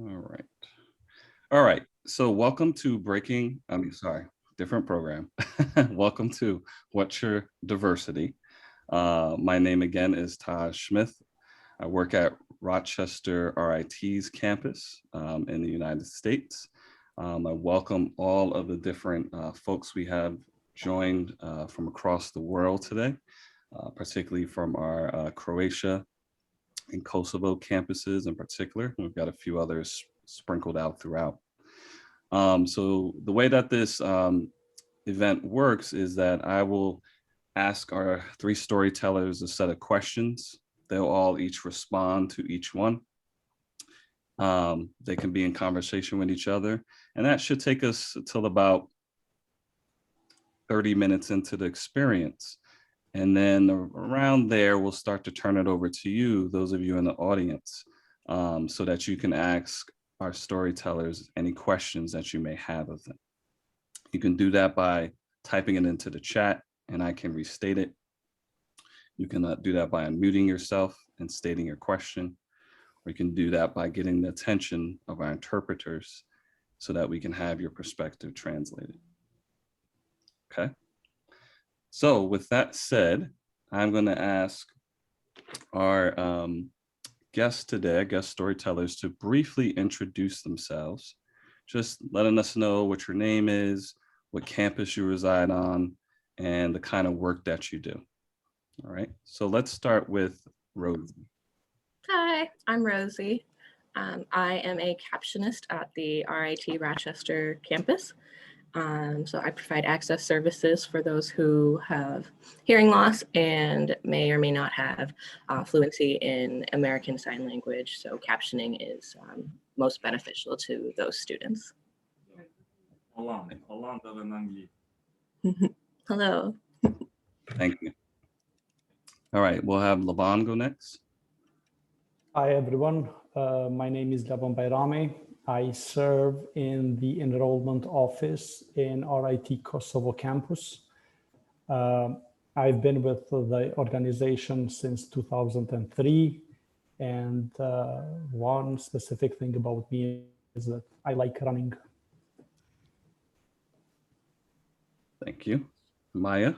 All right. All right. So welcome to different program. Welcome to What's Your Diversity? My name again is Taj Smith. I work at Rochester RIT's campus in the United States. I welcome all of the different folks we have joined from across the world today, particularly from our Croatia and Kosovo campuses in particular. We've got a few others sprinkled out throughout. So the way that this event works is that I will ask our three storytellers a set of questions. They'll all each respond to each one. They can be in conversation with each other, and that should take us till about 30 minutes into the experience. And then around there, we'll start to turn it over to you, those of you in the audience, so that you can ask our storytellers any questions that you may have of them. You can do that by typing it into the chat and I can restate it. You can do that by unmuting yourself and stating your question, or you can do that by getting the attention of our interpreters so that we can have your perspective translated. Okay. So with that said, I'm going to ask our guests today, guest storytellers, to briefly introduce themselves, just letting us know what your name is, what campus you reside on, and the kind of work that you do. All right, so let's start with Rosie. Hi, I'm Rosie. I am a captionist at the RIT Rochester campus. So I provide access services for those who have hearing loss and may or may not have fluency in American Sign Language. So captioning is most beneficial to those students. Hello. Thank you. All right, we'll have Lavon go next. Hi, everyone. My name is Lavon Bajrami. I serve in the enrollment office in RIT Kosovo campus. I've been with the organization since 2003. And one specific thing about me is that I like running. Thank you. Maja?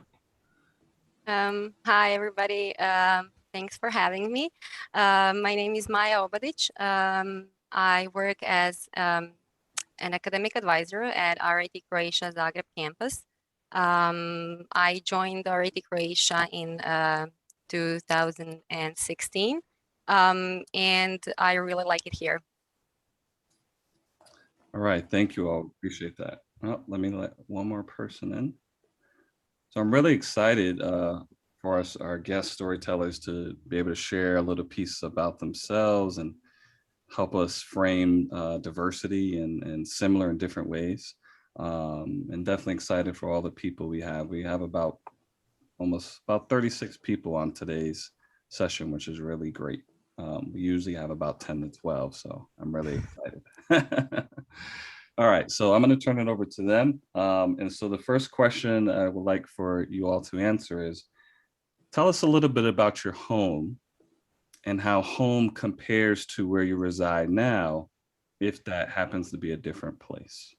Hi, everybody. Thanks for having me. My name is Maja Obadic. I work as an academic advisor at RIT Croatia Zagreb campus. I joined RIT Croatia in 2016, and I really like it here. All right, thank you all. Appreciate that. Well, let me let one more person in. So I'm really excited for us, our guest storytellers, to be able to share a little piece about themselves and help us frame diversity in similar and different ways. And definitely excited for all the people we have. We have about 36 people on today's session, which is really great. We usually have about 10 to 12, so I'm really excited. All right, so I'm going to turn it over to them. And so the first question I would like for you all to answer is, tell us a little bit about your home and how home compares to where you reside now, if that happens to be a different place.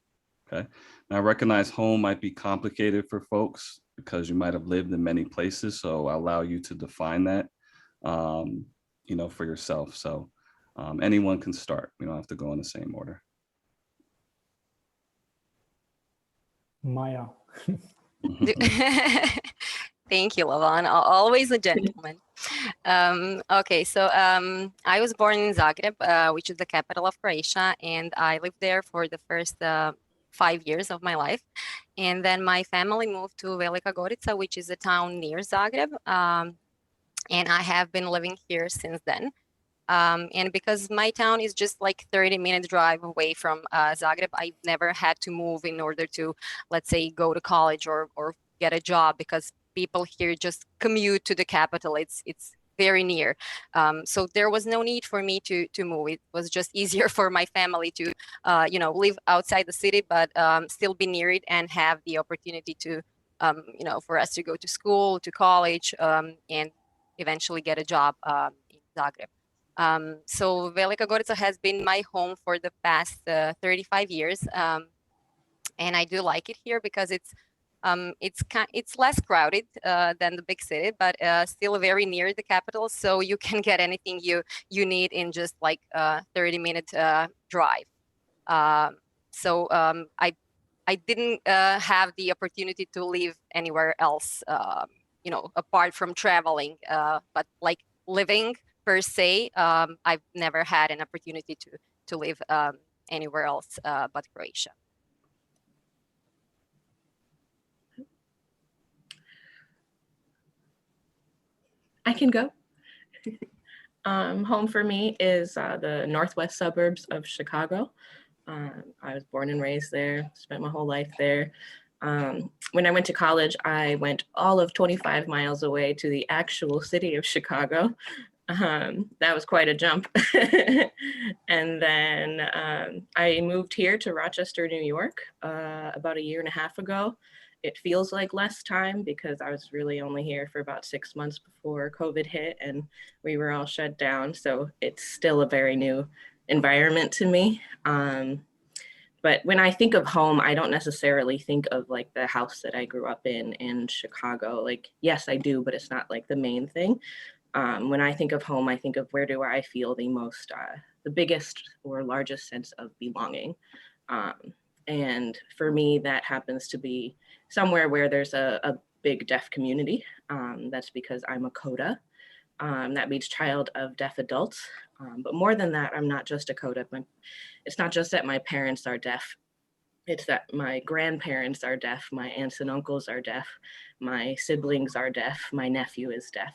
Okay. Now I recognize home might be complicated for folks because you might have lived in many places. So I'll allow you to define that, for yourself. So anyone can start. We don't have to go in the same order. Maja. Thank you, Lavon. Always a gentleman. Okay, so I was born in Zagreb, which is the capital of Croatia, and I lived there for the first 5 years of my life. And then my family moved to Velika Gorica, which is a town near Zagreb. And I have been living here since then. And because my town is just like 30-minute drive away from Zagreb, I've never had to move in order to, let's say, go to college or get a job, because people here just commute to the capital. It's very near. So there was no need for me to move. It was just easier for my family to, live outside the city, but still be near it and have the opportunity to, for us to go to school, to college, and eventually get a job in Zagreb. So Velika Gorica has been my home for the past 35 years. And I do like it here because it's less crowded than the big city, but still very near the capital. So you can get anything you need in just like a 30-minute drive. I didn't have the opportunity to live anywhere else, apart from traveling. But like living per se, I've never had an opportunity to live anywhere else but Croatia. I can go. Home for me is the northwest suburbs of Chicago. I was born and raised there, spent my whole life there. When I went to college, I went all of 25 miles away to the actual city of Chicago. That was quite a jump. And then I moved here to Rochester, New York, about a year and a half ago. It feels like less time because I was really only here for about 6 months before COVID hit and we were all shut down. So it's still a very new environment to me. But when I think of home, I don't necessarily think of like the house that I grew up in Chicago. Like, yes, I do, but it's not like the main thing. When I think of home, I think of where do I feel the most, the biggest or largest sense of belonging. And for me, that happens to be somewhere where there's a big deaf community. That's because I'm a CODA. That means child of deaf adults. But more than that, I'm not just a CODA. It's not just that my parents are deaf. It's that my grandparents are deaf, my aunts and uncles are deaf, my siblings are deaf, my nephew is deaf.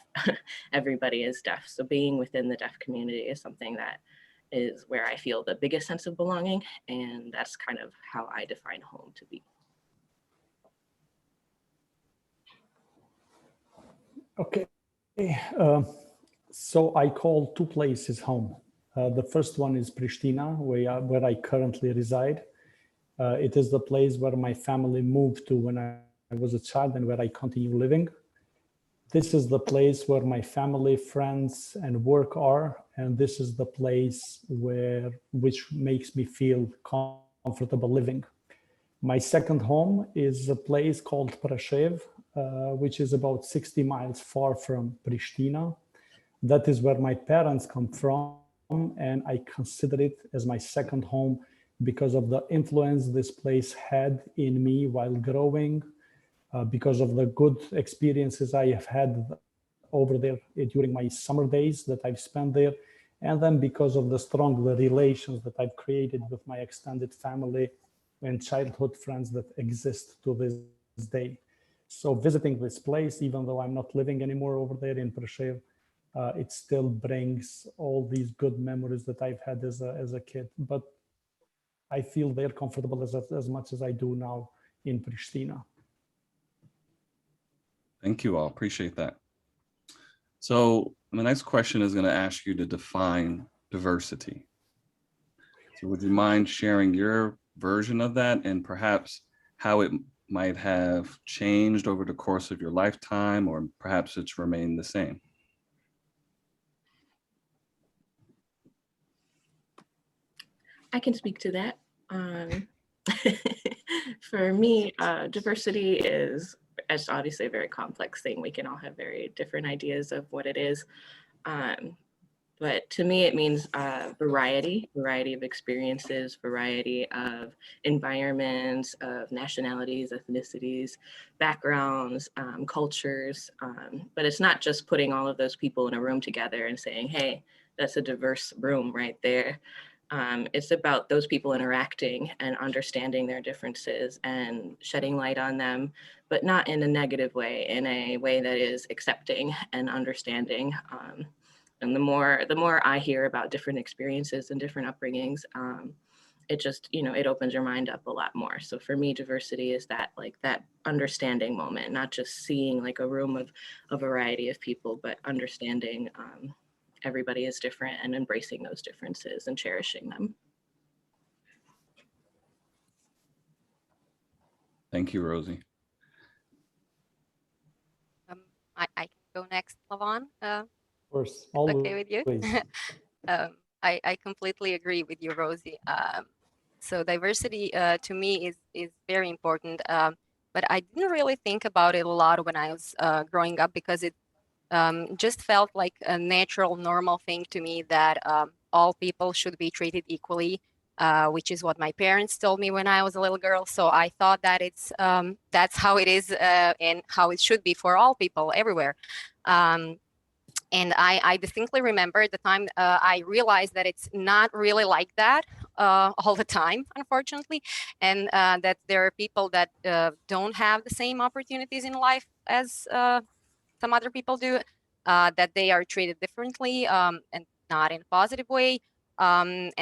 Everybody is deaf. So being within the deaf community is something that is where I feel the biggest sense of belonging. And that's kind of how I define home to be. Okay. So I call two places home. The first one is Pristina, where I currently reside. It is the place where my family moved to when I was a child and where I continue living. This is the place where my family, friends, and work are, and this is the place which makes me feel comfortable living. My second home is a place called Prešev, which is about 60 miles far from Pristina. That is where my parents come from, and I consider it as my second home because of the influence this place had in me while growing, because of the good experiences I have had over there during my summer days that I've spent there, and then because of the strong relations that I've created with my extended family and childhood friends that exist to this day. So visiting this place, even though I'm not living anymore over there in Prešev, it still brings all these good memories that I've had as a kid. But I feel they're comfortable as much as I do now in Pristina. Thank you all. Appreciate that. So the next question is going to ask you to define diversity. So would you mind sharing your version of that and perhaps how it might have changed over the course of your lifetime, or perhaps it's remained the same? I can speak to that. For me, diversity is obviously a very complex thing. We can all have very different ideas of what it is. But to me, it means variety of experiences, variety of environments, of nationalities, ethnicities, backgrounds, cultures. But it's not just putting all of those people in a room together and saying, hey, that's a diverse room right there. It's about those people interacting and understanding their differences and shedding light on them, but not in a negative way, in a way that is accepting and understanding. And the more I hear about different experiences and different upbringings, it just, it opens your mind up a lot more. So for me, diversity is that understanding moment, not just seeing like a room of a variety of people, but understanding everybody is different and embracing those differences and cherishing them. Thank you, Rosie. I can go next, Lavon. Of course, Okay with you? I completely agree with you, Rosie. So diversity to me is very important, but I didn't really think about it a lot when I was growing up because it just felt like a natural, normal thing to me that all people should be treated equally, which is what my parents told me when I was a little girl. So I thought that that's how it is and how it should be for all people everywhere. And I distinctly remember the time I realized that it's not really like that all the time, unfortunately, and that there are people that don't have the same opportunities in life as some other people do, that they are treated differently and not in a positive way. And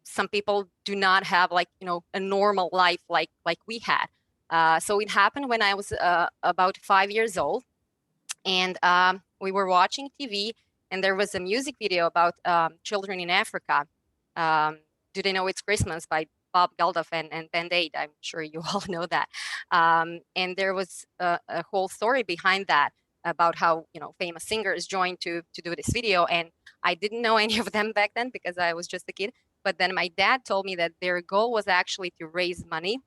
some people do not have like, a normal life like we had. So it happened when I was about 5 years old, and we were watching TV, and there was a music video about children in Africa. Do They Know It's Christmas by Bob Geldof and Band Aid. I'm sure you all know that. And there was a whole story behind that about how famous singers joined to do this video. And I didn't know any of them back then because I was just a kid. But then my dad told me that their goal was actually to raise money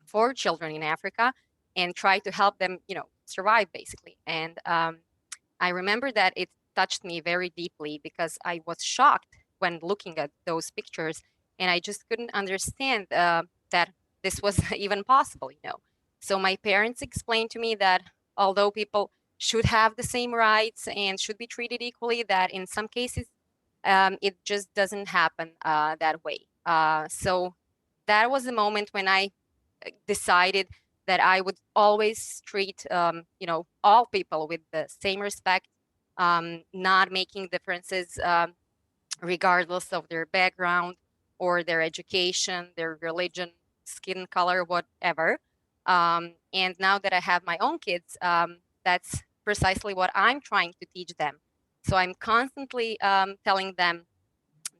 for children in Africa and try to help them, survive basically. And I remember that it touched me very deeply because I was shocked when looking at those pictures, and I just couldn't understand that this was even possible. So my parents explained to me that although people should have the same rights and should be treated equally, that in some cases it just doesn't happen that way. So that was the moment when I decided that I would always treat, all people with the same respect, not making differences regardless of their background or their education, their religion, skin color, whatever. And now that I have my own kids, that's precisely what I'm trying to teach them. So I'm constantly telling them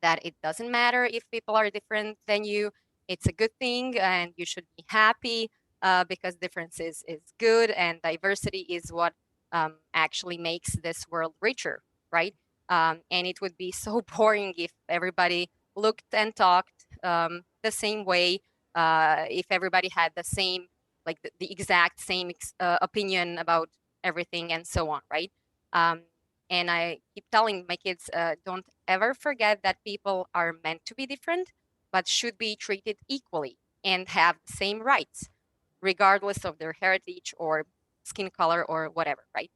that it doesn't matter if people are different than you. It's a good thing, and you should be happy because difference is good, and diversity is what actually makes this world richer, right? And it would be so boring if everybody looked and talked the same way, if everybody had the same, like the exact same opinion about everything and so on, right? And I keep telling my kids, don't ever forget that people are meant to be different, but should be treated equally and have the same rights, regardless of their heritage or skin color or whatever, right?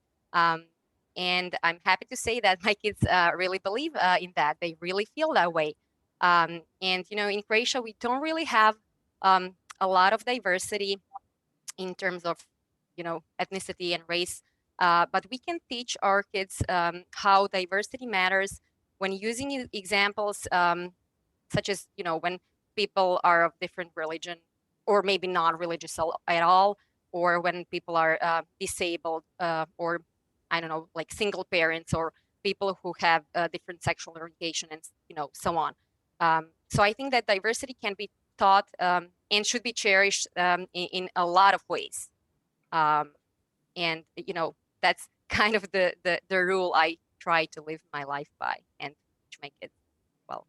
And I'm happy to say that my kids really believe in that. They really feel that way. And, in Croatia, we don't really have a lot of diversity in terms of ethnicity and race, but we can teach our kids how diversity matters when using examples such as when people are of different religion or maybe not religious at all, or when people are disabled, or I don't know, like single parents or people who have different sexual orientation and so on. So I think that diversity can be taught and should be cherished in a lot of ways. And that's kind of the rule I try to live my life by and teach my kids well.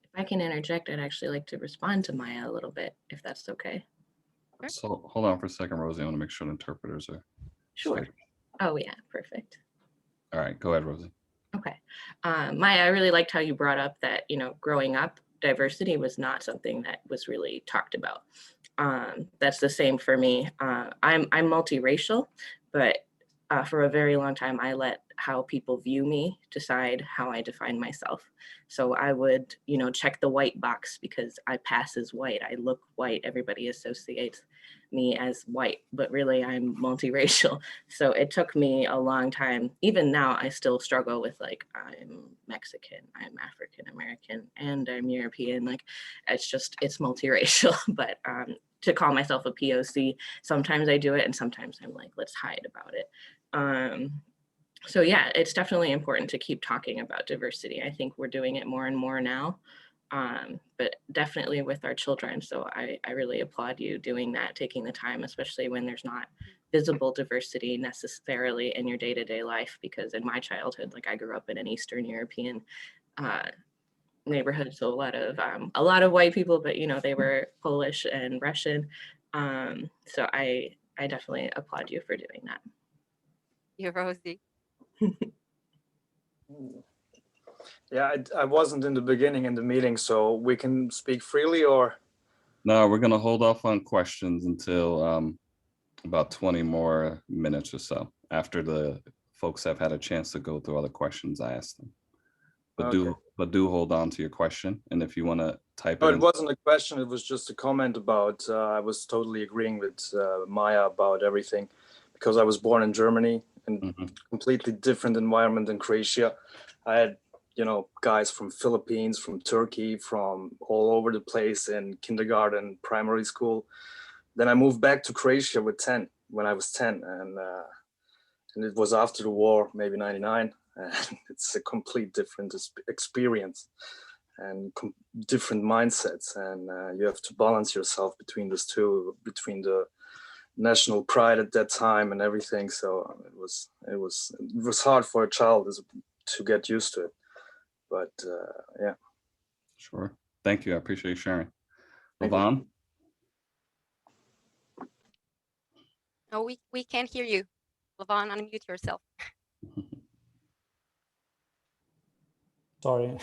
If I can interject, I'd actually like to respond to Maya a little bit, if that's okay. So hold on for a second, Rosie. I want to make sure the interpreters are Sure. straight. Oh yeah, perfect. All right, go ahead, Rosie. Okay. Maya, I really liked how you brought up that, growing up, diversity was not something that was really talked about. That's the same for me. I'm multiracial, but for a very long time, I let how people view me decide how I define myself. So I would, check the white box because I pass as white. I look white. Everybody associates me as white, but really I'm multiracial. So it took me a long time. Even now, I still struggle with like, I'm Mexican, I'm African American, and I'm European. Like, it's multiracial. But to call myself a POC, sometimes I do it, and sometimes I'm like, let's hide about it. So yeah, it's definitely important to keep talking about diversity. I think we're doing it more and more now, but definitely with our children. So I really applaud you doing that, taking the time, especially when there's not visible diversity necessarily in your day-to-day life, because in my childhood, like I grew up in an Eastern European neighborhood, so a lot of white people, but you know, they were Polish and Russian. So I definitely applaud you for doing that. You, Rosie. Yeah, I wasn't in the beginning in the meeting, so we can speak freely, or? No, we're going to hold off on questions until about 20 more minutes or so, after the folks have had a chance to go through all the questions I asked them. But Okay. do hold on to your question, and if you want to type No, it it in. wasn't a question. It was just a comment about, I was totally agreeing with Maja about everything, because I was born in Germany in completely different environment than Croatia. I had, you know, guys from Philippines, from Turkey, from all over the place in kindergarten, primary school. Then I moved back to Croatia when I was 10, and it was after the war, maybe 99. And it's a complete different experience and different mindsets, and you have to balance yourself between those two, between the national pride at that time and everything. So it was hard for a child to get used to it, but yeah. Sure. Thank you. I appreciate you sharing. Thank you. Lavon? No, we can't hear you. Lavon, unmute yourself. Sorry.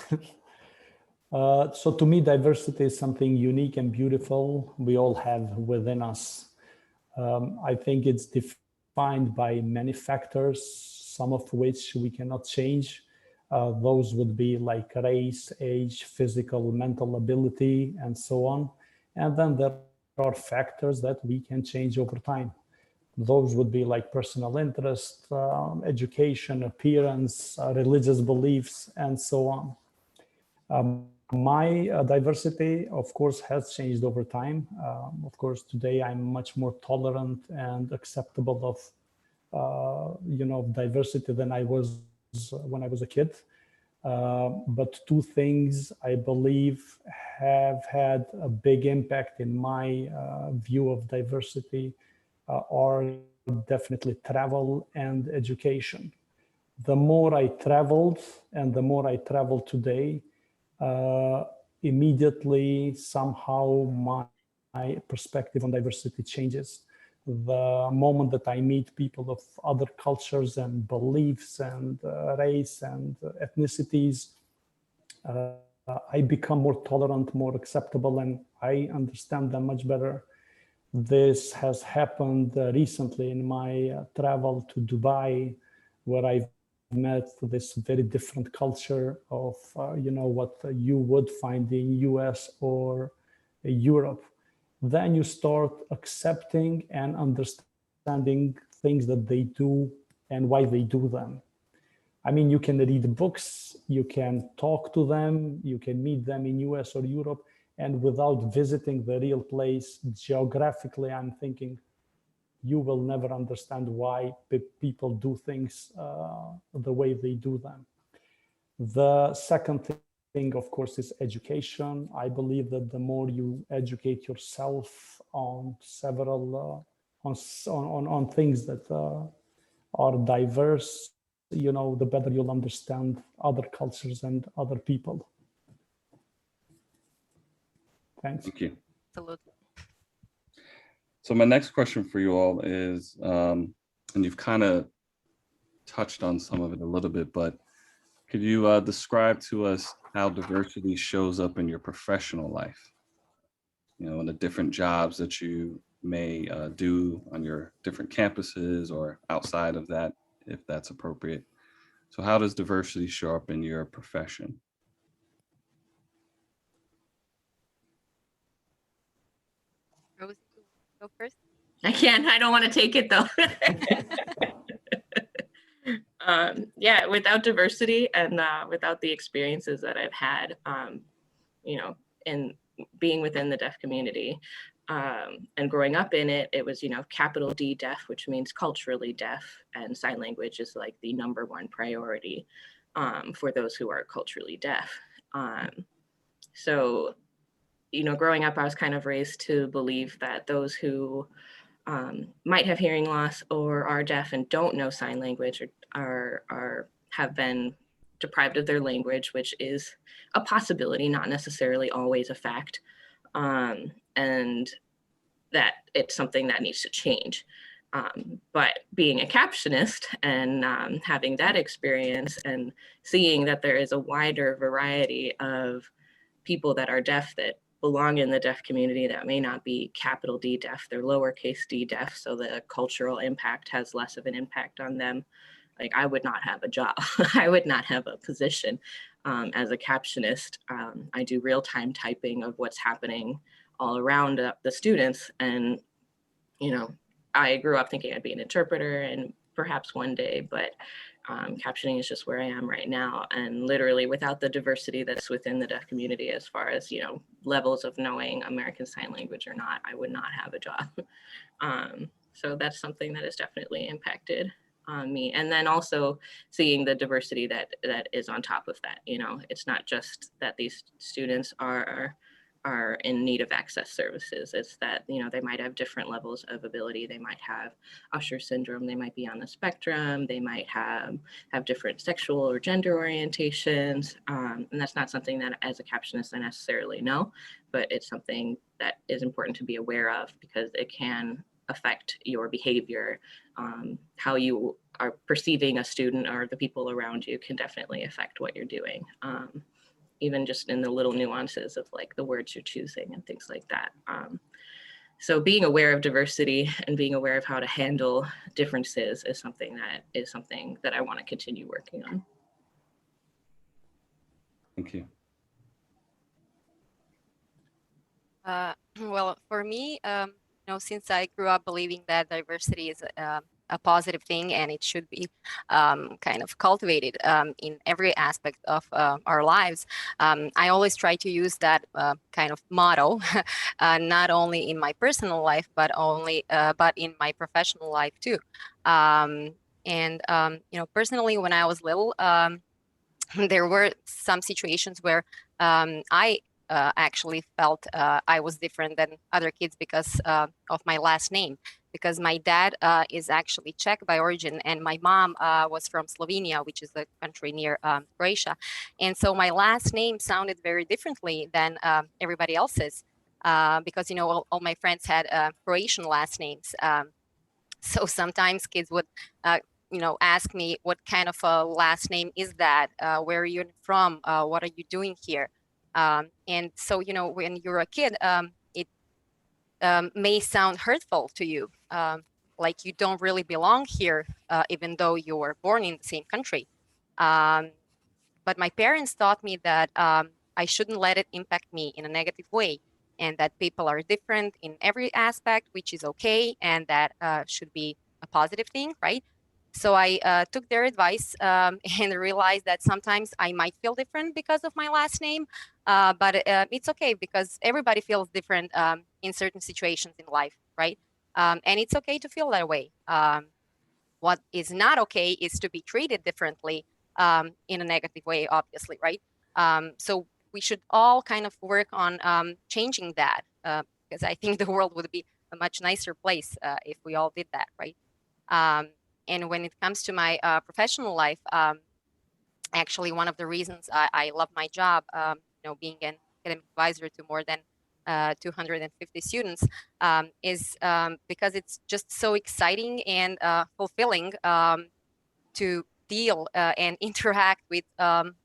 So to me, diversity is something unique and beautiful we all have within us. I think it's defined by many factors, some of which we cannot change. Those would be like race, age, physical, mental ability, and so on. And then there are factors that we can change over time. Those would be like personal interest, education, appearance, religious beliefs, and so on. My diversity, of course, has changed over time. Of course, today I'm much more tolerant and acceptable of, diversity than I was when I was a kid. But two things I believe have had a big impact in my view of diversity are definitely travel and education. The more I traveled, and the more I travel today, immediately somehow my perspective on diversity changes. The moment that I meet people of other cultures and beliefs and race and ethnicities, I become more tolerant, more acceptable, and I understand them much better. This has happened recently in my travel to Dubai, where I've met this very different culture of, what you would find in US or Europe. Then you start accepting and understanding things that they do and why they do them. I mean, you can read books, you can talk to them, you can meet them in US or Europe, and without visiting the real place geographically, I'm thinking, you will never understand why people do things the way they do them. The second thing, of course, is education. I believe that the more you educate yourself on several, on things that are diverse, the better you'll understand other cultures and other people. Thanks. Thank you. Absolutely. So my next question for you all is, and you've kind of touched on some of it a little bit, but could you describe to us how diversity shows up in your professional life? In the different jobs that you may do on your different campuses or outside of that, if that's appropriate. So how does diversity show up in your profession? Rosie, you go first. I can't. I don't want to take it though. Yeah, without diversity and without the experiences that I've had, in being within the deaf community and growing up in it, it was, capital D deaf, which means culturally deaf, and sign language is like the #1 priority for those who are culturally deaf. So, growing up, I was kind of raised to believe that those who might have hearing loss or are deaf and don't know sign language or have been deprived of their language, which is a possibility, not necessarily always a fact, and that it's something that needs to change. But being a captionist and having that experience and seeing that there is a wider variety of people that are deaf that belong in the deaf community that may not be capital D deaf, they're lowercase d deaf, so the cultural impact has less of an impact on them. Like, I would not have a job. I would not have a position as a captionist. I do real-time typing of what's happening all around the students. And, you know, I grew up thinking I'd be an interpreter and perhaps one day, but captioning is just where I am right now. And literally without the diversity that's within the deaf community, as far as, you know, levels of knowing American Sign Language or not, I would not have a job. So that's something that has definitely impacted on me. And then also seeing the diversity that is on top of that. You know, it's not just that these students are in need of access services. It's that, you know, they might have different levels of ability. They might have Usher syndrome. They might be on the spectrum. They might have different sexual or gender orientations. And that's not something that as a captionist I necessarily know, but it's something that is important to be aware of because it can affect your behavior. How you are perceiving a student or the people around you can definitely affect what you're doing. Even just in the little nuances of like the words you're choosing and things like that. So being aware of diversity and being aware of how to handle differences is something that I want to continue working on. Thank you. Well, for me, you know, since I grew up believing that diversity is a positive thing and it should be kind of cultivated in every aspect of our lives, I always try to use that kind of motto, not only in my personal life, but in my professional life too. You know, personally, when I was little, there were some situations where I actually felt I was different than other kids because of my last name. Because my dad is actually Czech by origin, and my mom was from Slovenia, which is a country near Croatia. And so my last name sounded very differently than everybody else's because, you know, all my friends had Croatian last names. So sometimes kids would you know, ask me, what kind of a last name is that? Where are you from? What are you doing here? And so, you know, when you're a kid, it may sound hurtful to you, like you don't really belong here, even though you were born in the same country. But my parents taught me that I shouldn't let it impact me in a negative way, and that people are different in every aspect, which is okay, and that should be a positive thing, right? So I took their advice and realized that sometimes I might feel different because of my last name, but it's okay because everybody feels different in certain situations in life, right? And it's okay to feel that way. What is not okay is to be treated differently in a negative way, obviously, right? So we should all kind of work on changing that because I think the world would be a much nicer place if we all did that, right? And when it comes to my professional life, actually, one of the reasons I love my job, you know, being an academic advisor to more than 250 students, is because it's just so exciting and fulfilling to deal and interact with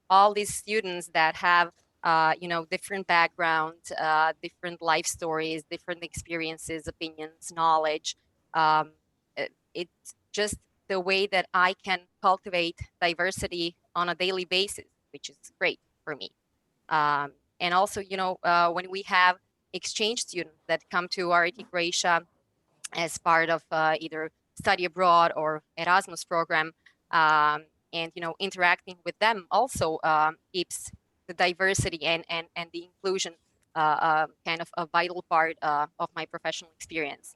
all these students that have, you know, different backgrounds, different life stories, different experiences, opinions, knowledge. It's just the way that I can cultivate diversity on a daily basis, which is great for me. And also, you know, when we have exchange students that come to RIT Croatia as part of either study abroad or Erasmus program, and, you know, interacting with them also keeps the diversity and the inclusion kind of a vital part of my professional experience.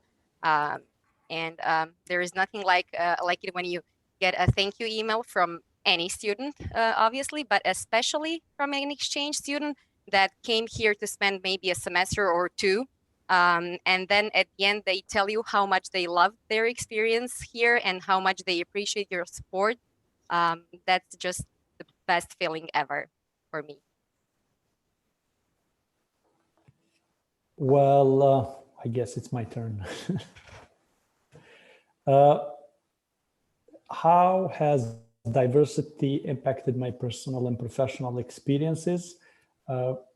There is nothing like it when you get a thank you email from any student, obviously, but especially from an exchange student that came here to spend maybe a semester or two And then at the end, they tell you how much they love their experience here and how much they appreciate your support. That's just the best feeling ever for me. Well, I guess it's my turn. uh, how has diversity impacted my personal and professional experiences?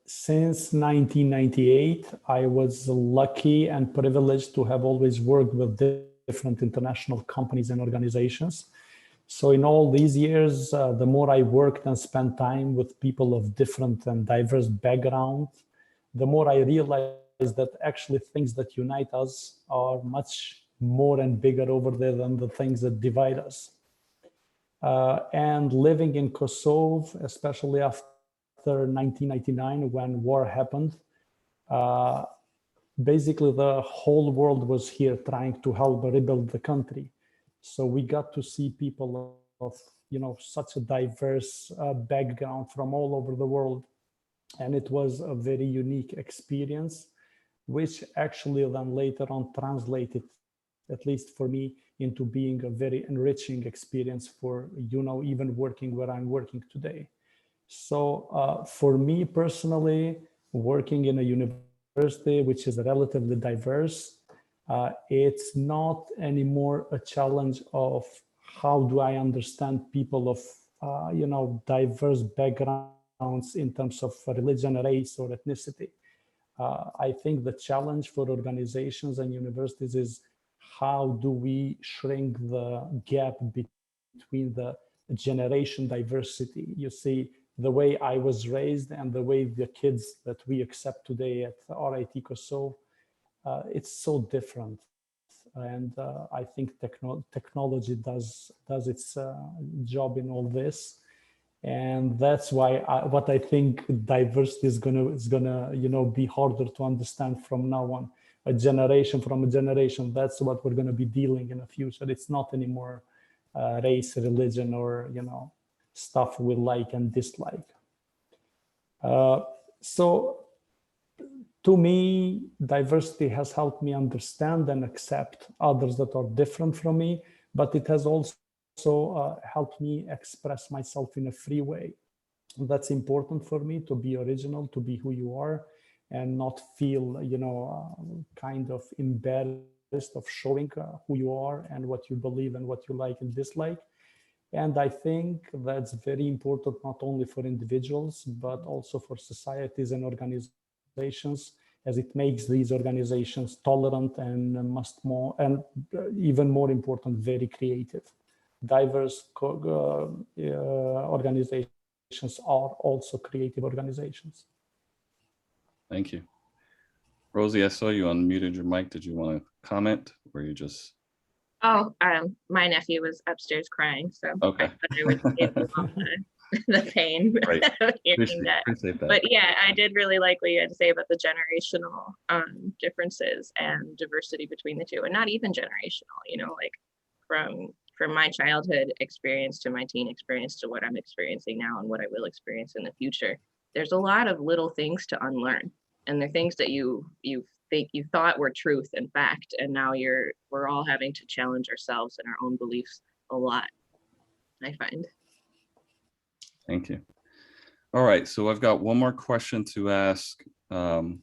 Since 1998, I was lucky and privileged to have always worked with different international companies and organizations. So in all these years, the more I worked and spent time with people of different and diverse backgrounds, the more I realized that actually things that unite us are much more and bigger over there than the things that divide us. And living in Kosovo, especially after 1999, when war happened, basically the whole world was here trying to help rebuild the country. So we got to see people of such a diverse background from all over the world, and it was a very unique experience, which actually then later on translated, at least for me, into being a very enriching experience for even working where I'm working today. So for me personally, working in a university which is relatively diverse, it's not anymore a challenge of how do I understand people of diverse backgrounds in terms of religion, race, or ethnicity. I think the challenge for organizations and universities is how do we shrink the gap between the generation diversity. You see, the way I was raised and the way the kids that we accept today at RIT Kosovo, it's so different. And I think technology does its job in all this. And that's why what I think diversity is gonna be harder to understand from now on. A generation from a generation, that's what we're gonna be dealing in the future. It's not anymore race, religion, or stuff we like and dislike. So to me, diversity has helped me understand and accept others that are different from me, but it has also helped me express myself in a free way. That's important for me, to be original, to be who you are, and not feel, kind of embarrassed of showing who you are and what you believe and what you like and dislike. And I think that's very important, not only for individuals, but also for societies and organizations, as it makes these organizations tolerant and even more important, very creative. Diverse organizations are also creative organizations. Thank you. Rosie, I saw you unmuted your mic. Did you want to comment, or you just? Oh, my nephew was upstairs crying, so Okay. I thought I would save him all the pain Right. of hearing that. Appreciate that. But yeah, I did really like what you had to say about the generational differences and diversity between the two, and not even generational. Like from my childhood experience to my teen experience to what I'm experiencing now and what I will experience in the future. There's a lot of little things to unlearn, and they're things that you think you thought were truth and fact, and now we're all having to challenge ourselves and our own beliefs a lot, I find. Thank you. All right, so I've got one more question to ask our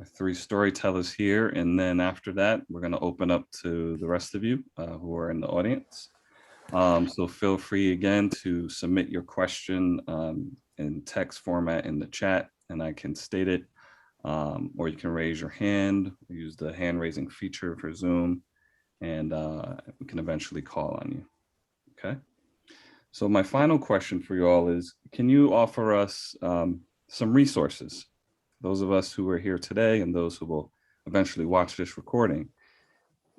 three storytellers here, and then after that, we're going to open up to the rest of you who are in the audience. So feel free again to submit your question in text format in the chat, and I can state it, or you can raise your hand. We use the hand raising feature for Zoom, and we can eventually call on you. Okay. So my final question for you all is, can you offer us some resources? Those of us who are here today and those who will eventually watch this recording,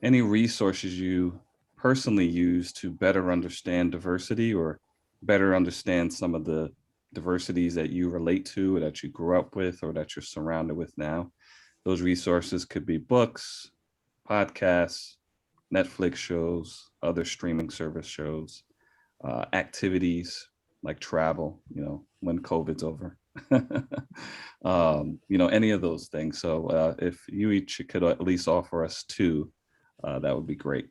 any resources you personally use to better understand diversity or better understand some of the diversities that you relate to or that you grew up with or that you're surrounded with now. Those resources could be books, podcasts, Netflix shows, other streaming service shows, activities like travel, when COVID's over, Any of those things. So if you each could at least offer us two, that would be great.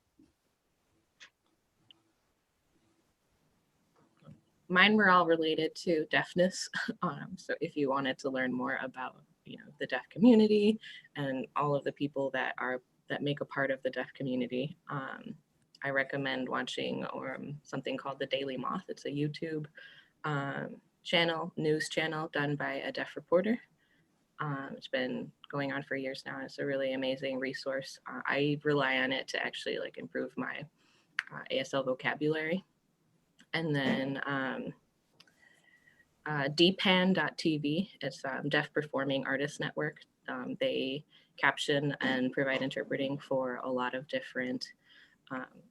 Mine were all related to deafness. So if you wanted to learn more about, the deaf community and all of the people that make a part of the deaf community, I recommend watching something called The Daily Moth. It's a YouTube news channel done by a deaf reporter. It's been going on for years now. It's a really amazing resource. I rely on it to actually improve my ASL vocabulary. And then dpan.tv, it's Deaf Performing Artists Network. They caption and provide interpreting for a lot of different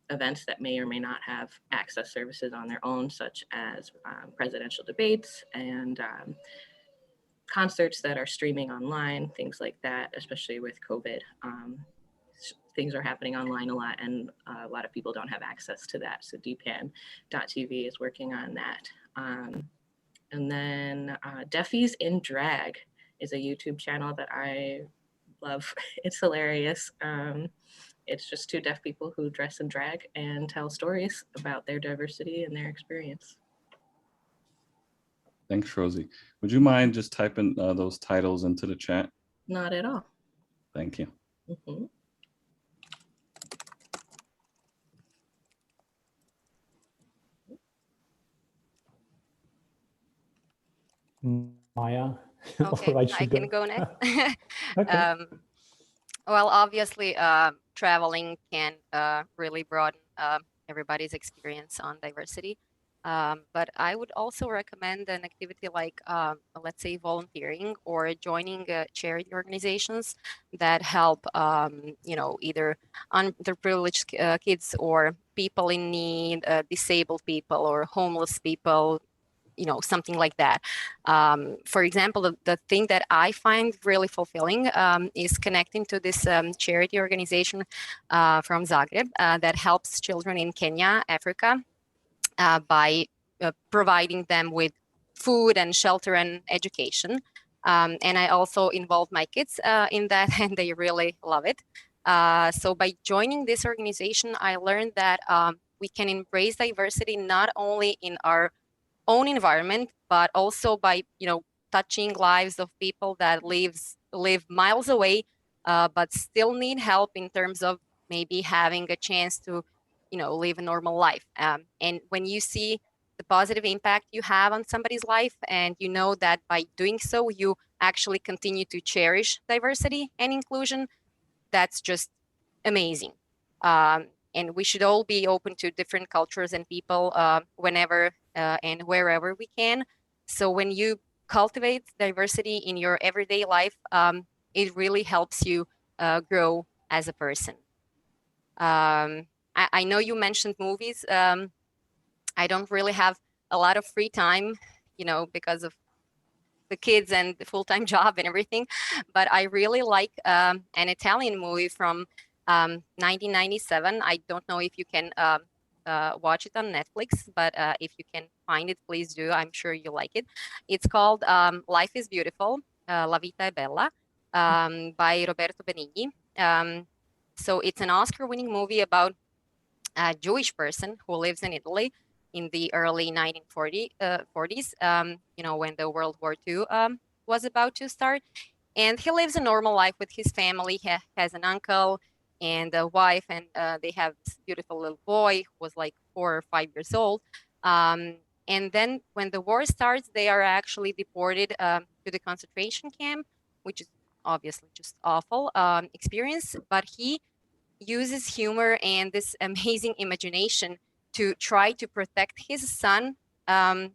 events that may or may not have access services on their own, such as presidential debates and concerts that are streaming online, things like that, especially with COVID. Things are happening online a lot, and a lot of people don't have access to that. So dpan.tv is working on that. And then Deafies in Drag is a YouTube channel that I love. It's hilarious. It's just two deaf people who dress in drag and tell stories about their diversity and their experience. Thanks, Rosie. Would you mind just typing those titles into the chat? Not at all. Thank you. Mm-hmm. Maja. Okay, Or I can go next. Okay. Well, obviously, traveling can really broaden everybody's experience on diversity. But I would also recommend an activity like, let's say, volunteering or joining charity organizations that help, either underprivileged kids or people in need, disabled people or homeless people, something like that. For example, the thing that I find really fulfilling is connecting to this charity organization from Zagreb that helps children in Kenya, Africa, by providing them with food and shelter and education. And I also involve my kids in that, and they really love it. So by joining this organization, I learned that we can embrace diversity not only in our own environment, but also by touching lives of people that live miles away, but still need help in terms of maybe having a chance to live a normal life. And when you see the positive impact you have on somebody's life, and you know that by doing so you actually continue to cherish diversity and inclusion, that's just amazing. And we should all be open to different cultures and people whenever and wherever we can. So when you cultivate diversity in your everyday life, it really helps you grow as a person. I know you mentioned movies. I don't really have a lot of free time, because of the kids and the full-time job and everything. But I really like an Italian movie from 1997. I don't know if you can watch it on Netflix, but if you can find it, please do. I'm sure you like it. It's called Life is Beautiful, La Vita è Bella, by Roberto Benigni. So it's an Oscar-winning movie about a Jewish person who lives in Italy in the early 1940s, when the World War II was about to start. And he lives a normal life with his family. He has an uncle and a wife, and they have this beautiful little boy who was like 4 or 5 years old. And then when the war starts, they are actually deported to the concentration camp, which is obviously just awful experience. But he uses humor and this amazing imagination to try to protect his son and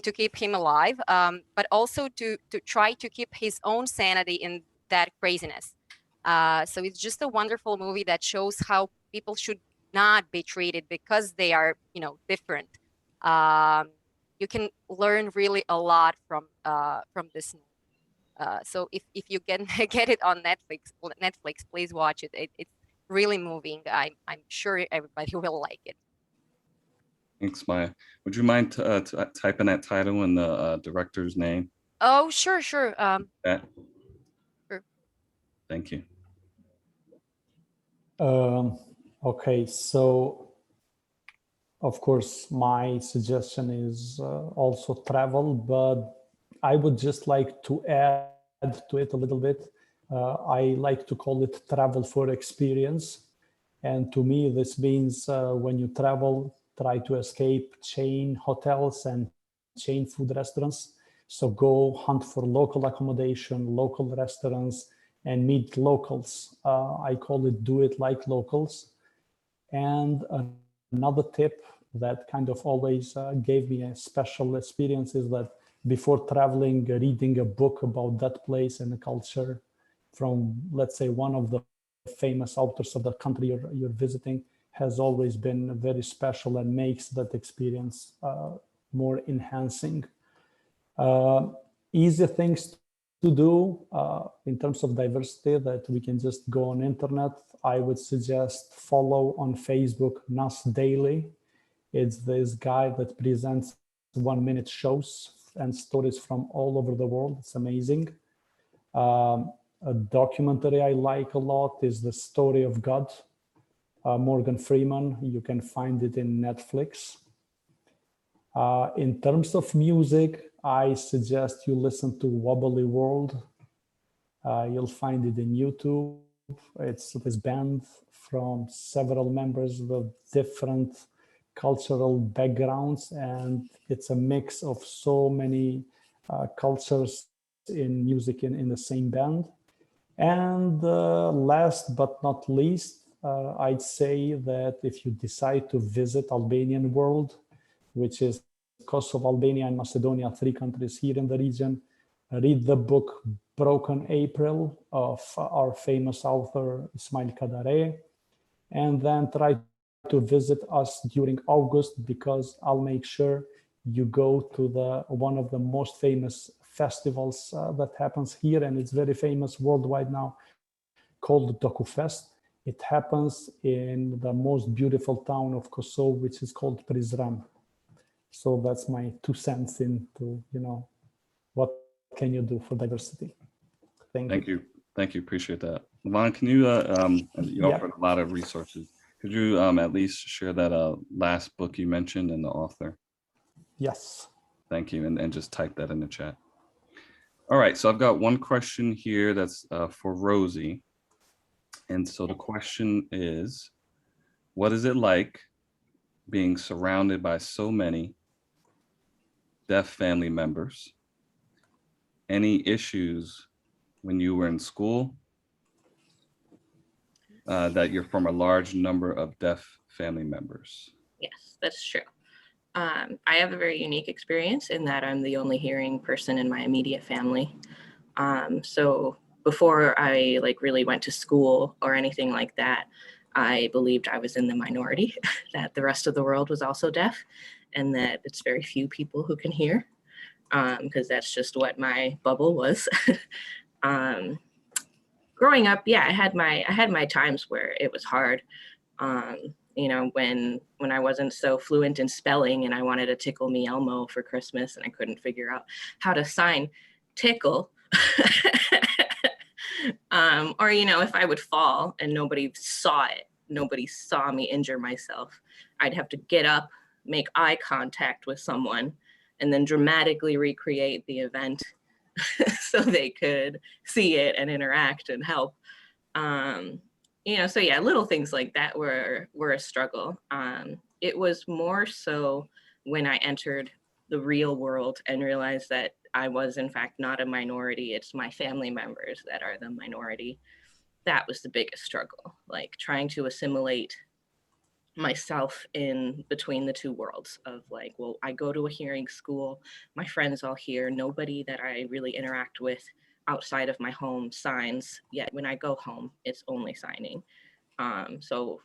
to keep him alive, but also to try to keep his own sanity in that craziness. So it's just a wonderful movie that shows how people should not be treated because they are, different. You can learn really a lot from this movie. So if you can get it on Netflix, please watch it. It's really moving. I'm sure everybody will like it. Thanks, Maja. Would you mind typing that title and the director's name? Oh, sure, sure. That. Sure. Thank you. Okay, so of course, my suggestion is also travel, but I would just like to add to it a little bit. I like to call it travel for experience. And to me, this means when you travel, try to escape chain hotels and chain food restaurants. So go hunt for local accommodation, local restaurants, and meet locals. I call it do it like locals. And another tip that kind of always gave me a special experience is that before traveling, reading a book about that place and the culture from, let's say, one of the famous authors of the country you're visiting has always been very special and makes that experience more enhancing. Easy things to do in terms of diversity that we can just go on internet. I would suggest follow on Facebook Nas Daily. It's this guy that presents 1-minute shows and stories from all over the world. It's amazing. A documentary I like a lot is The Story of God, Morgan Freeman. You can find it in Netflix. In terms of music, I suggest you listen to Wobbly World. You'll find it in YouTube. It's this band from several members with different cultural backgrounds, and it's a mix of so many cultures in music in the same band. And last but not least, I'd say that if you decide to visit Albanian world, which is Kosovo, Albania, and Macedonia, 3 countries here in the region, read the book Broken April of our famous author Ismail Kadare, and then try to visit us during August, because I'll make sure you go to one of the most famous festivals that happens here, and it's very famous worldwide now, called DokuFest. It happens in the most beautiful town of Kosovo, which is called Bajrami. So that's my 2 cents into, what can you do for diversity? Thank you. Thank you. Appreciate that. Lavon, can you, you offered a lot of resources. Could you at least share that last book you mentioned and the author? Yes. Thank you. And just type that in the chat. All right. So I've got one question here that's for Rosie. And so the question is, what is it like being surrounded by so many deaf family members? Any issues when you were in school that you're from a large number of deaf family members? Yes, that's true. I have a very unique experience in that I'm the only hearing person in my immediate family. So before I really went to school or anything like that, I believed I was in the minority, that the rest of the world was also deaf, and that it's very few people who can hear, because that's just what my bubble was. Growing up, yeah, I had my times where it was hard. When I wasn't so fluent in spelling and I wanted to tickle me Elmo for Christmas and I couldn't figure out how to sign tickle. Or, if I would fall and nobody saw it, nobody saw me injure myself, I'd have to get up, make eye contact with someone, and then dramatically recreate the event so they could see it and interact and help. So yeah, little things like that were a struggle. It was more so when I entered the real world and realized that I was in fact not a minority. It's my family members that are the minority. That was the biggest struggle, trying to assimilate myself in between the two worlds of I go to a hearing school, my friends all hear, nobody that I really interact with outside of my home signs, yet when I go home, it's only signing. So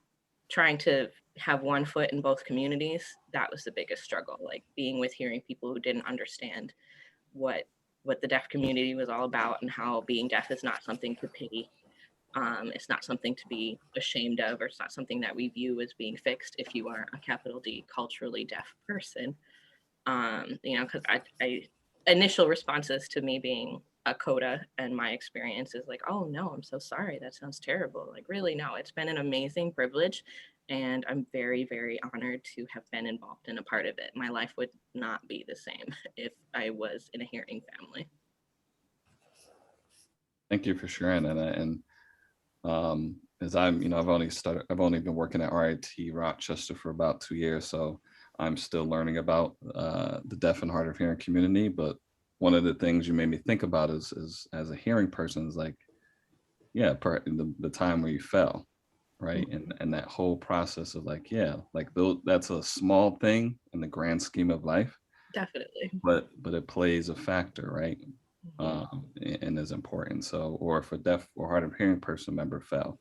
trying to have one foot in both communities, that was the biggest struggle, being with hearing people who didn't understand what the deaf community was all about and how being deaf is not something to pity. It's not something to be ashamed of, or it's not something that we view as being fixed if you are a capital D culturally deaf person. Because initial responses to me being a coda and my experience is like, oh no, I'm so sorry. That sounds terrible. Like, really, no, it's been an amazing privilege. And I'm very, very honored to have been involved in a part of it. My life would not be the same if I was in a hearing family. Thank you for sharing that. And as I'm, I've only been working at RIT Rochester for about 2 years, so I'm still learning about the deaf and hard of hearing community. But one of the things you made me think about is as a hearing person is like, yeah, the time where you fell, right? And that whole process of like, yeah, like that's a small thing in the grand scheme of life. Definitely. But it plays a factor, right? And is important. So, or if a deaf or hard of hearing person member fell,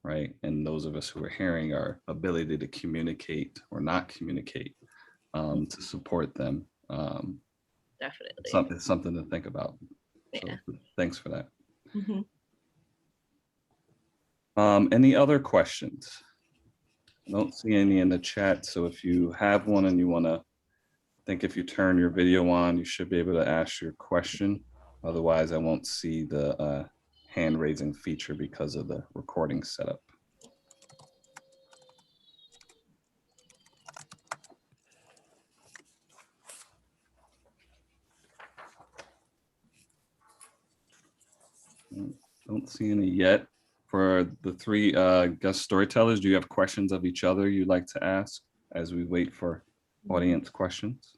right? And those of us who are hearing, our ability to communicate or not communicate, to support them. Definitely. It's something to think about. Yeah. So thanks for that. Mm-hmm. Any other questions? I don't see any in the chat. So if you have one and you want to, think if you turn your video on, you should be able to ask your question. Otherwise, I won't see the hand raising feature because of the recording setup. Don't see any yet. For the three guest storytellers, do you have questions of each other you'd like to ask as we wait for audience questions?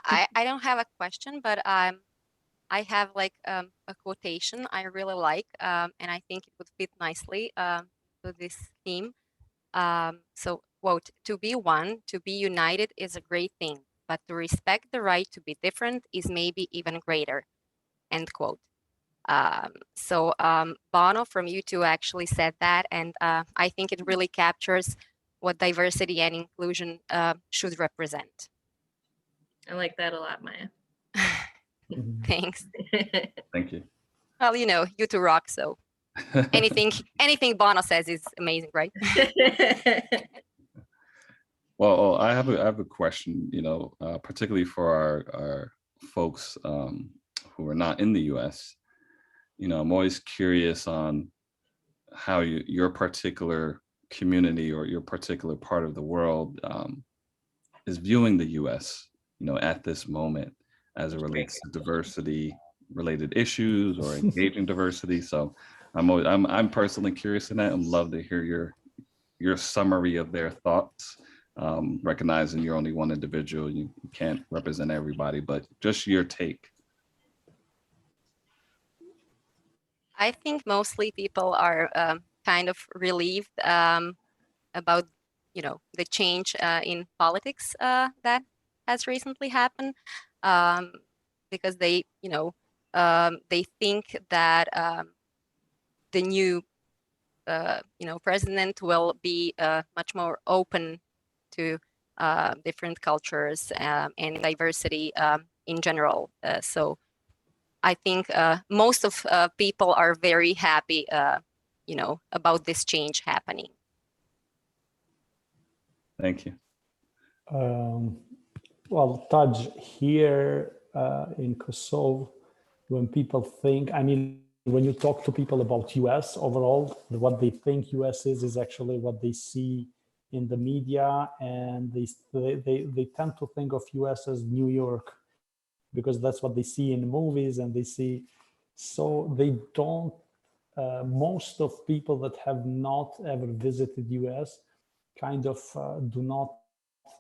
I don't have a question, but I have like a quotation I really like, and I think it would fit nicely to this theme. So, quote, "To be one, to be united is a great thing, but to respect the right to be different is maybe even greater," end quote. Bono from U2 actually said that, and I think it really captures what diversity and inclusion should represent. I like that a lot, Maya. Thanks. Thank you. Well, U2 rock, so anything Bono says is amazing, right? Well, I have a question, particularly for our folks who are not in the U.S. I'm always curious on how your particular community or your particular part of the world is viewing the U.S. At this moment as it relates to diversity related issues or engaging diversity. So I'm personally curious in that and love to hear your summary of their thoughts. Recognizing you're only one individual, you can't represent everybody, but just your take. I think mostly people are kind of relieved about, the change in politics that has recently happened, because they think that the new, president will be much more open to different cultures and diversity in general. So I think most of people are very happy, about this change happening. Thank you. Well, Taj, here in Kosovo, when people think, when you talk to people about US overall, what they think US is actually what they see in the media, and they tend to think of US as New York because that's what they see in movies and they see. So they don't, most of people that have not ever visited US kind of do not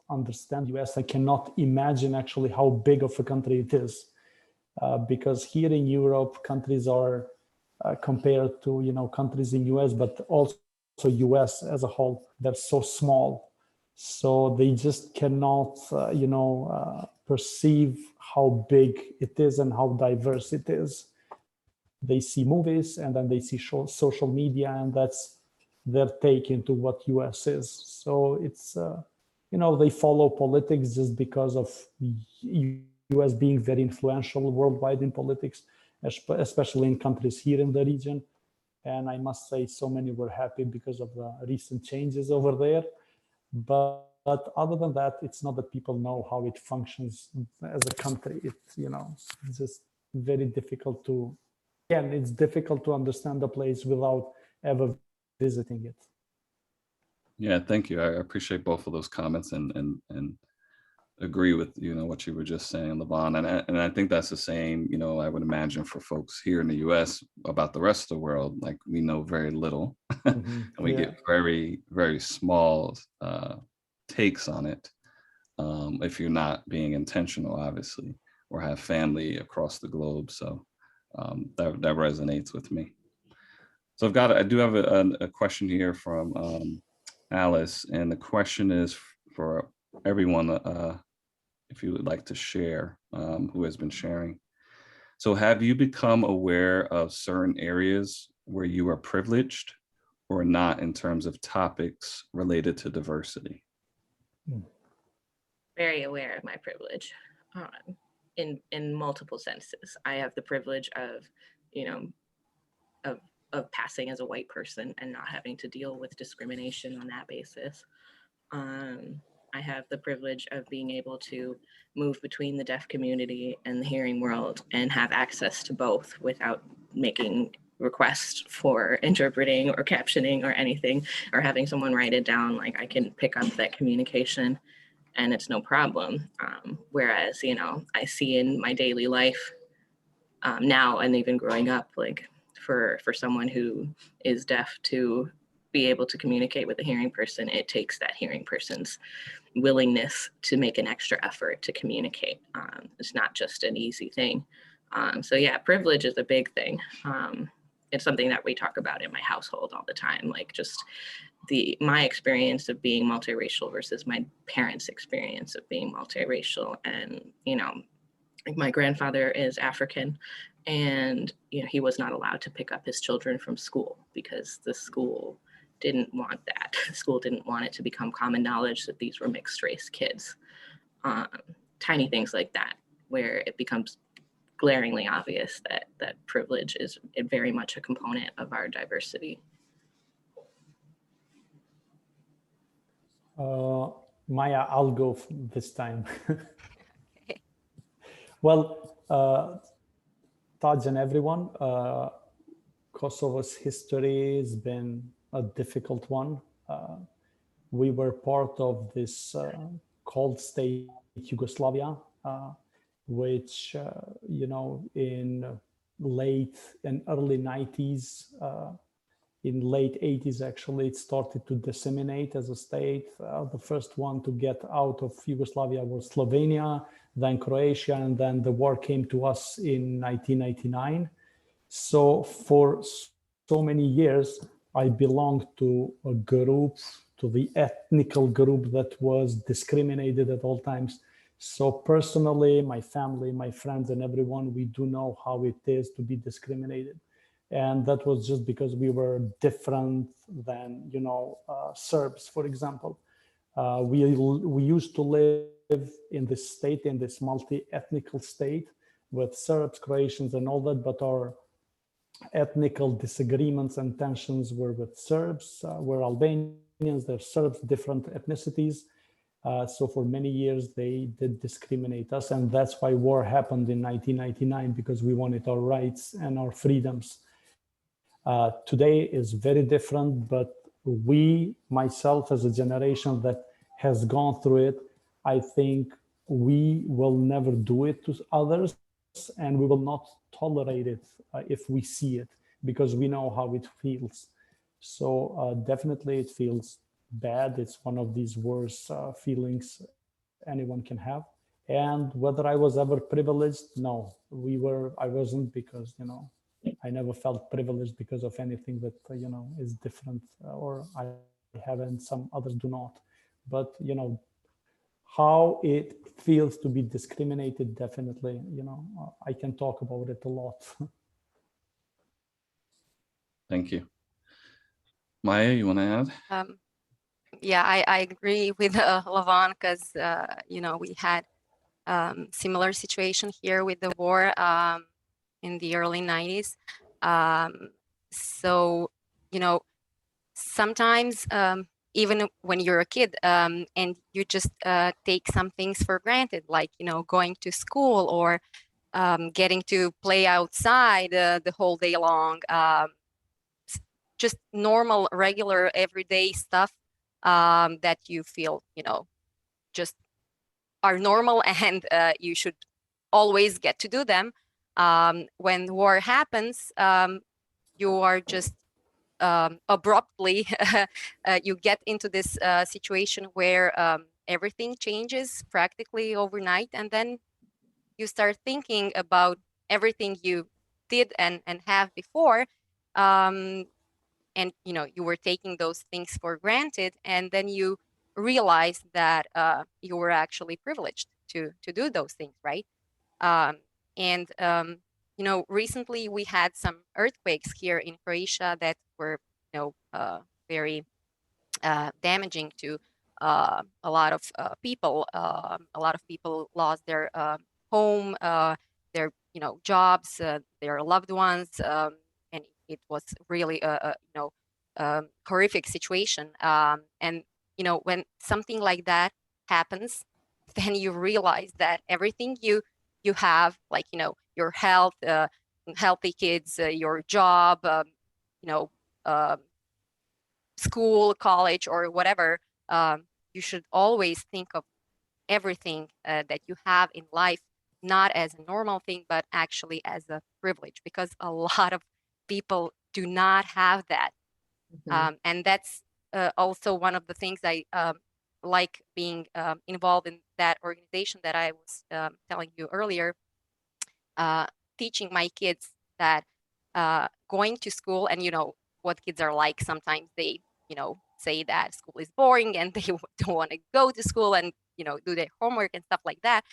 understand US. I cannot imagine actually how big of a country it is, because here in Europe, countries are compared to countries in US, but also US as a whole, they're so small, so they just cannot perceive how big it is and how diverse it is. They see movies and then they see social media, and that's their take into what US is. So it's they follow politics just because of US being very influential worldwide in politics, especially in countries here in the region. And I must say, so many were happy because of the recent changes over there. But other than that, it's not that people know how it functions as a country. It's, it's just very difficult to, again, it's difficult to understand the place without ever visiting it. Yeah, thank you. I appreciate both of those comments and agree with what you were just saying, Lavon, and I think that's the same. I would imagine for folks here in the U.S. about the rest of the world. Like, we know very little, and we get very, very small takes on it. If you're not being intentional, obviously, or have family across the globe, so that resonates with me. So I do have a question here from Alice, and the question is for everyone, if you would like to share, who has been sharing. So have you become aware of certain areas where you are privileged or not in terms of topics related to diversity? Very aware of my privilege, in multiple senses. I have the privilege of, of passing as a white person and not having to deal with discrimination on that basis. I have the privilege of being able to move between the deaf community and the hearing world and have access to both without making requests for interpreting or captioning or anything, or having someone write it down. Like, I can pick up that communication and it's no problem. Whereas, I see in my daily life now, and even growing up, like, for someone who is deaf to be able to communicate with a hearing person, it takes that hearing person's willingness to make an extra effort to communicate. It's not just an easy thing. So yeah, privilege is a big thing. It's something that we talk about in my household all the time, like just my experience of being multiracial versus my parents' experience of being multiracial. And, like, my grandfather is African, and, he was not allowed to pick up his children from school because the school didn't want that. The school didn't want it to become common knowledge that these were mixed race kids. Tiny things like that, where it becomes glaringly obvious that privilege is very much a component of our diversity. Maja, I'll go this time. Well, Taj and everyone, Kosovo's history has been a difficult one. We were part of this cold state Yugoslavia, which, in late and early 90s, in late 80s, actually, it started to disseminate as a state. The first one to get out of Yugoslavia was Slovenia, then Croatia, and then the war came to us in 1999. So for so many years, I belonged to a group, to the ethnical group that was discriminated at all times. So personally, my family, my friends, and everyone, we do know how it is to be discriminated. And that was just because we were different than, Serbs, for example. We used to live in this state, in this multi-ethnical state with Serbs, Croatians, and all that, but our ethnical disagreements and tensions were with Serbs, we're Albanians, they're Serbs, different ethnicities. So for many years, they did discriminate us. And that's why war happened in 1999, because we wanted our rights and our freedoms. Today is very different, but myself as a generation that has gone through it, I think we will never do it to others, and we will not tolerate it if we see it, because we know how it feels. So definitely it feels bad. It's one of these worst feelings anyone can have. And whether I was ever privileged, no, I wasn't, because, I never felt privileged because of anything that, is different, or I have, and some others do not. But, how it feels to be discriminated, definitely, I can talk about it a lot. Thank you. Maja, you want to add? Yeah, I agree with Lavon, because, we had similar situation here with the war in the early 90s. So, sometimes even when you're a kid, and you just take some things for granted, like, you know, going to school or getting to play outside the whole day long, just normal, regular, everyday stuff that you feel, you know, just are normal and you should always get to do them. When war happens, you are just abruptly, you get into this situation where everything changes practically overnight, and then you start thinking about everything you did and have before. And you know, you were taking those things for granted, and then you realize that you were actually privileged to do those things, right? And you know, recently we had some earthquakes here in Croatia that were, you know, very damaging to a lot of people. A lot of people lost their home, their, you know, jobs, their loved ones, and it was really a you know, horrific situation. And you know, when something like that happens, then you realize that everything you have, like, you know, your health, healthy kids, your job, you know, school, college, or whatever, you should always think of everything that you have in life not as a normal thing, but actually as a privilege, because a lot of people do not have that. And that's also one of the things I like being involved in that organization that I was telling you earlier, teaching my kids that going to school, and you know what kids are like, sometimes they, you know, say that school is boring and they don't want to go to school and, you know, do their homework and stuff like that.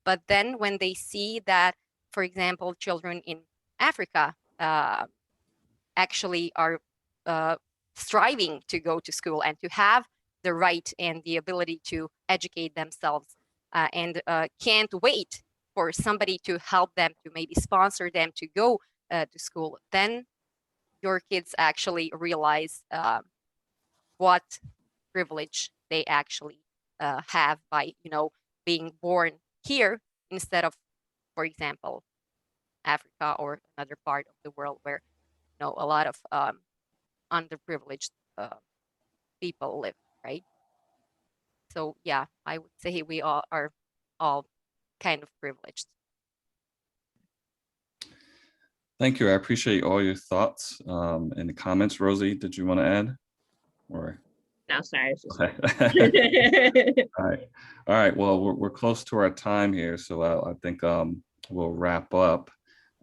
But then when they see that, for example, children in Africa actually are striving to go to school and to have the right and the ability to educate themselves, and can't wait for somebody to help them, to maybe sponsor them to go to school, then your kids actually realize what privilege they actually have by, you know, being born here instead of, for example, Africa or another part of the world where, you know, a lot of underprivileged people live, right? So yeah, I would say we all are all kind of privileged. Thank you. I appreciate all your thoughts and the comments. Rosie, did you want to add? Or No, sorry. It's just... okay. All right. Well, we're close to our time here, so I think we'll wrap up.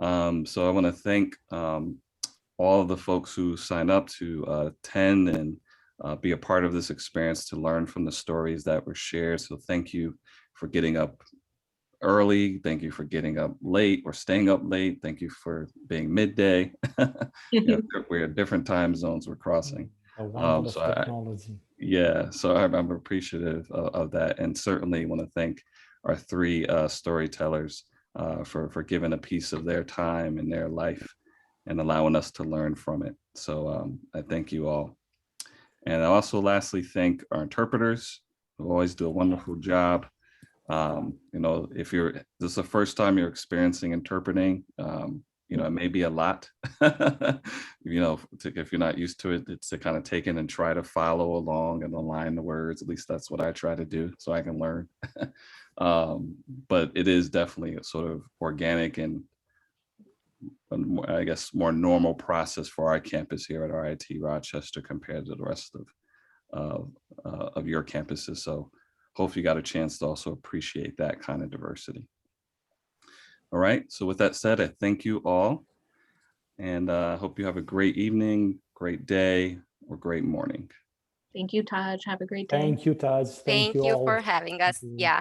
So I want to thank all of the folks who signed up to attend and be a part of this experience, to learn from the stories that were shared. So thank you for getting up early. Thank you for getting up late or staying up late. Thank you for being midday. We're at different time zones we're crossing. A wonder of technology. So I'm appreciative of that, and certainly want to thank our three storytellers for giving a piece of their time and their life and allowing us to learn from it. So I thank you all. And I also lastly thank our interpreters, who always do a wonderful job. You know, if this is the first time you're experiencing interpreting, you know, it may be a lot, you know, if you're not used to it, it's to kind of take in and try to follow along and align the words. At least that's what I try to do so I can learn. But it is definitely a sort of organic and I guess more normal process for our campus here at RIT Rochester compared to the rest of your campuses. So hope you got a chance to also appreciate that kind of diversity. All right, so with that said, I thank you all, and hope you have a great evening, great day, or great morning. Thank you, Taj. Have a great day. Thank you, Taj. Thank you all. for having us. Yeah.